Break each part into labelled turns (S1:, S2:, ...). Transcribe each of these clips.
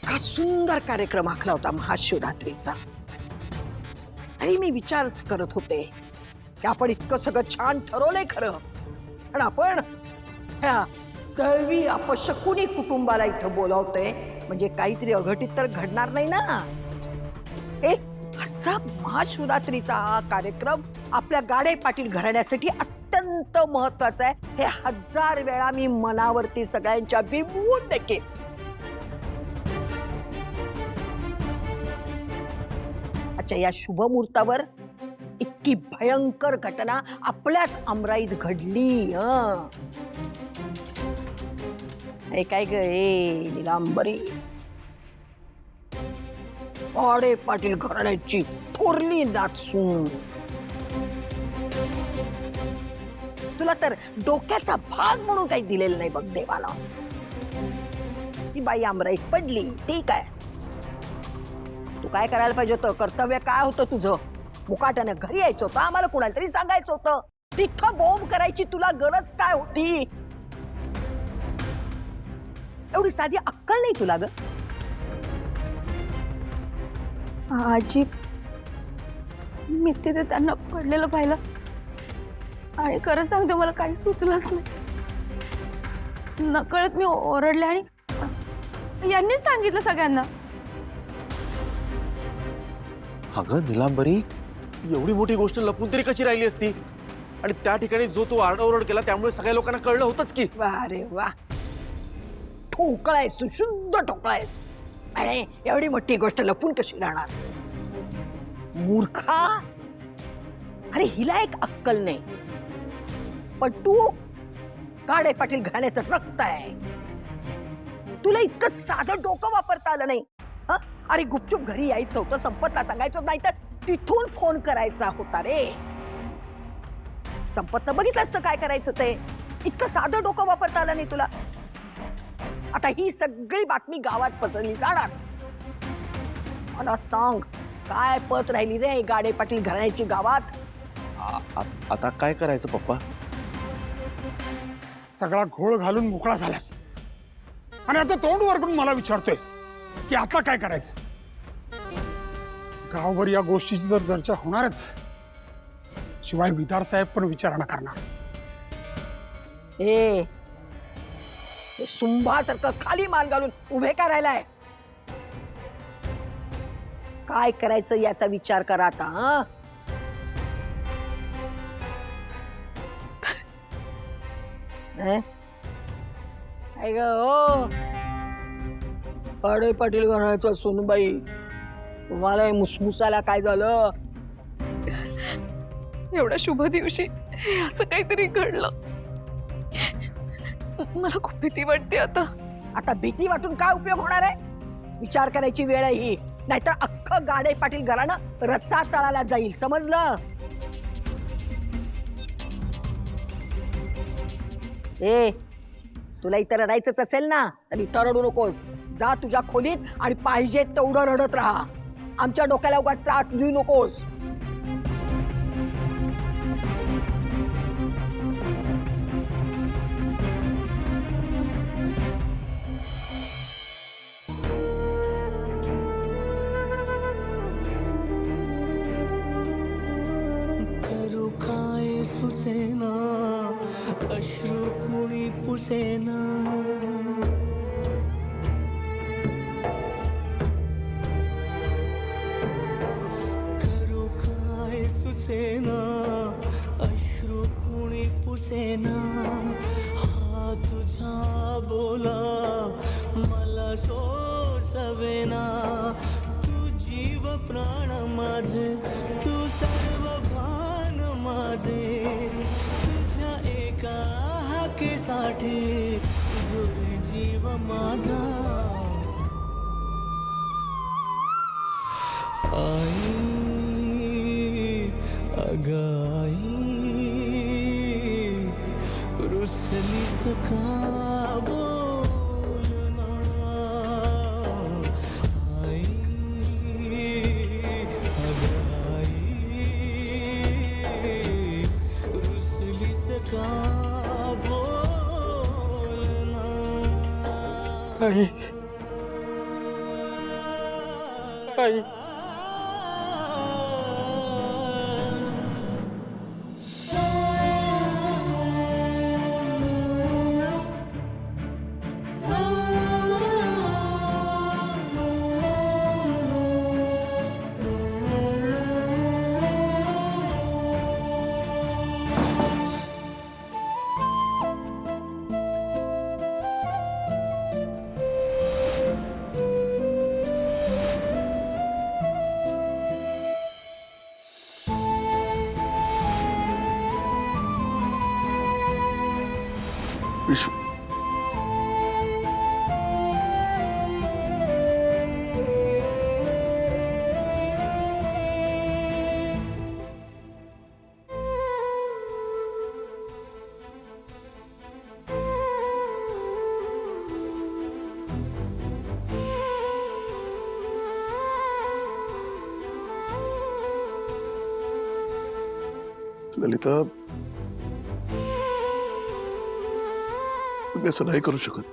S1: इतका सुंदर कार्यक्रम आखला होता महाशिवरात्रीचा। तरी मी विचारच करत होते की आपण इतकं सगळं छान ठरवलंय खरं, पण आपण ह्या दैवी अपशकुनी कुटुंबाला इथं बोलावतोय म्हणजे काहीतरी अघटित तर घडणार नाही ना। आजचा महाशिवरात्रीचा हा कार्यक्रम आपल्या गाडे पाटील घराण्यासाठी अत्यंत महत्वाचा आहे, हे 1000 वेळा मी मनावरती सगळ्यांच्या बिंबवून देखील। अच्छा, या शुभ मुहूर्तावर इतकी भयंकर घटना आपल्याच अमराईत घडली। हे काय ग ए नीलांबरी, गाडे पाटील घराण्याची थोरली नाचून तुला तर डोक्याचा भाग म्हणून काही दिलेलं नाही बघ देवानं। ती बाई अमराईत पडली, ठीक आहे, तू काय करायला पाहिजे होतं? कर्तव्य काय होतं तुझं? मुकाट्याने घरी यायचं होतं, आम्हाला कुणाला तरी सांगायचं होतं। तिथं बॉम्ब करायची तुला गरज काय होती? एवढी साधी अक्कल नाही तुला ग?
S2: आजी, मी तिथे त्यांना पडलेलं पाहिलं आणि खरं सांगते मला काही सुचलंच नाही। नकळत मी ओरडले आणि यांनीच सांगितलं सगळ्यांना।
S3: अगं नीलांबरी, एवढी मोठी गोष्ट लपून तरी कशी राहिली असती? आणि त्या ठिकाणी जो तू आरडाओरड केला त्यामुळे सगळ्या लोकांना कळलं होतंच की।
S1: अरे वा, ठोकळायस तू, शुद्ध ठोकळायस। अरे एवढी मोठी गोष्ट लपून कशी राहणार? मूर्खा, अरे हिला एक अक्कल नाही, पण तू गाडे पाटील घराण्याचं रक्त आहे, तुला इतकं साधं डोकं वापरता आलं नाही। अरे गुपचूप घरी यायचं होतं, संपतला सांगायचं नाही तर तिथून फोन करायचा होता रे। संपतनं बघितलं असतं काय करायचं ते, इतकं साधं डोकं वापरता आलं नाही तुला। आता ही सगळी बातमी गावात पसरली जाणार। मला सांग, काय पत राहिली रे गाडे पाटील घराण्याची गावात?
S3: आता काय करायचं पप्पा?
S4: सगळा घोळ घालून मोकळा झालास आणि आता तोंड वरकून मला विचारतोयस की आता काय करायचं? गावभर या गोष्टीची जर चर्चा होणारच, शिवाय विधार साहेब पण विचारणा करणार।
S1: ए सुंभासारखं खाली मान घालून उभे का राहिलाय? काय करायचं याचा विचार करा आता। काय ग हो गाडे पाटील घराण्याच्या सुनबाई, तुम्हाला मुसमुसाला काय झालं?
S2: एवढ्या शुभ दिवशी असं काहीतरी घडलं, मला खूप भीती वाटते आता।
S1: आता भीती वाटून काय उपयोग होणार आहे? विचार करायची वेळ आहे ही, नाहीतर अख्खं गाडे पाटील घराणं रस्सा तळाला जाईल, समजलं? ए तुला इथं रडायचंच असेल ना तर इथं रडू नकोस, जा तुझ्या खोलीत आणि पाहिजे तेवढं रडत राहा। आमच्या डोक्याला उगाच त्रास देऊ नकोस।
S5: सुसेना अश्रु कुणी पुसेना, करू काय सुसेना अश्रु कुणी पुसेना, हा तुझा बोला मला सोसवेना, तू जीव प्राण माझे, तू सर्व भान माझे, तुझ्या एका हाकेसाठी जुरे जीव माझा। आई अगाई रुसलीस का बोलना, आई अगाई रुसलीस का बोलना।
S4: आई
S6: आई.
S7: विश्व ललिता, तुम्ही असं नाही करू शकत.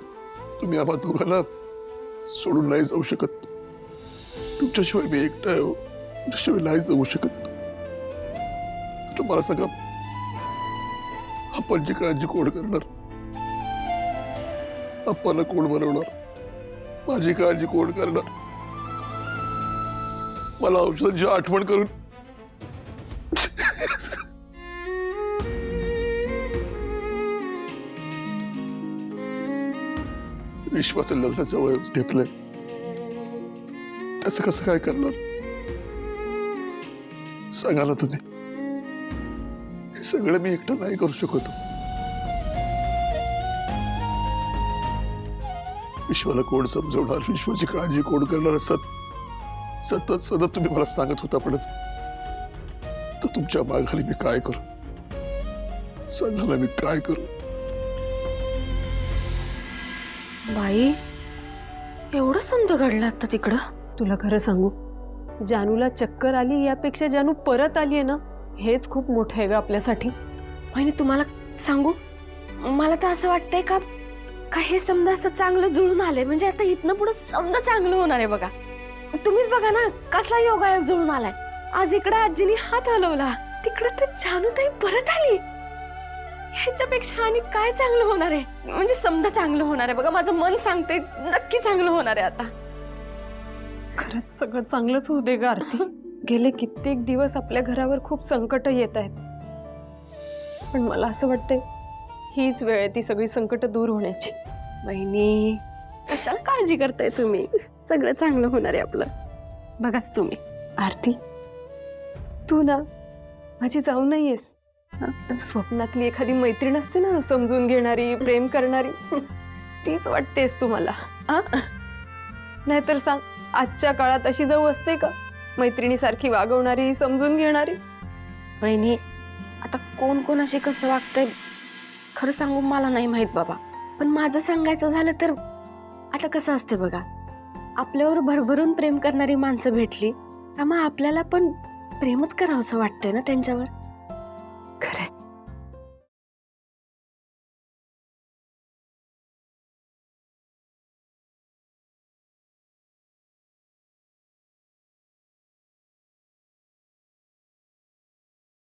S7: तुम्ही आम्हा दोघांना सोडून नाही जाऊ शकत. तुमच्याशिवाय मी एकटा आहे. तुमच्याशिवाय नाही जाऊ शकत. आता मला सांगा, आपण जी काळजी कोण करणार? आपल्याला कोण बनवणार? माझी काळजी कोण करणार? मला औषधांची आठवण करून विश्वाचं लग्न जवळ ठेपलंय. त्याचं कसं काय करणार? सांगा ना तुम्ही. हे सगळं मी एकटं नाही करू शकत. विश्वाला कोण समजवणार? विश्वाची काळजी कोण करणार? सतत सतत तुम्ही मला सांगत होता, पण तर तुमच्या मागाली मी काय करू? सांगा ना, मी काय करू?
S2: बाई, एवढं समज घडलं आता तिकडं.
S8: तुला खरं सांगू, जानूला चक्कर आली यापेक्षा जानू परत आली आहे ना, हेच खूप मोठं आहे ग आपल्यासाठी.
S2: बहिणी, तुम्हाला सांगू, मला तर असं वाटतंय का हे समजा असं चांगलं जुळून आलंय. म्हणजे आता इथनं पुढे समजा चांगलं होणार आहे. बघा, तुम्हीच बघा ना, कसला योगायोग जुळून आलाय. आज इकडे आजीने हात हलवला, तिकडे तर जानूताई परत आली. ह्याच्यापेक्षा आणि काय चांगलं होणार आहे? म्हणजे समजा चांगलं होणार आहे. बघा, माझं मन सांगते नक्की चांगलं होणार आहे. आता
S8: खरंच सगळं चांगलंच होऊ दे ग आरती. गेले कित्येक दिवस आपल्या घरावर खूप संकट येत आहेत, पण मला असं वाटतंय हीच वेळ आहे ती सगळी संकट दूर होण्याची.
S2: बहिणी, कशाला काळजी करताय तुम्ही? सगळं चांगलं होणार आहे आपलं. बघा तुम्ही.
S8: आरती, तू ना माझी जाऊ नाहीयेस. स्वप्नातली एखादी मैत्रीण असते ना, समजून घेणारी, प्रेम करणारी, तीच वाटतेस तू मला. नाहीतर सांग, आजच्या काळात अशी जाऊ असते का? मैत्रिणीसारखी वागवणारी, समजून घेणारी.
S2: बहिणी, आता कोण कोण अशी कसं वागतंय खरं सांगू मला नाही माहित बाबा. पण माझं सांगायचं झालं तर आता कसं असते बघा, आपल्यावर भरभरून प्रेम करणारी माणसं भेटली, त्यामुळे आपल्याला पण प्रेमच करावंसं वाटतंय ना त्यांच्यावर.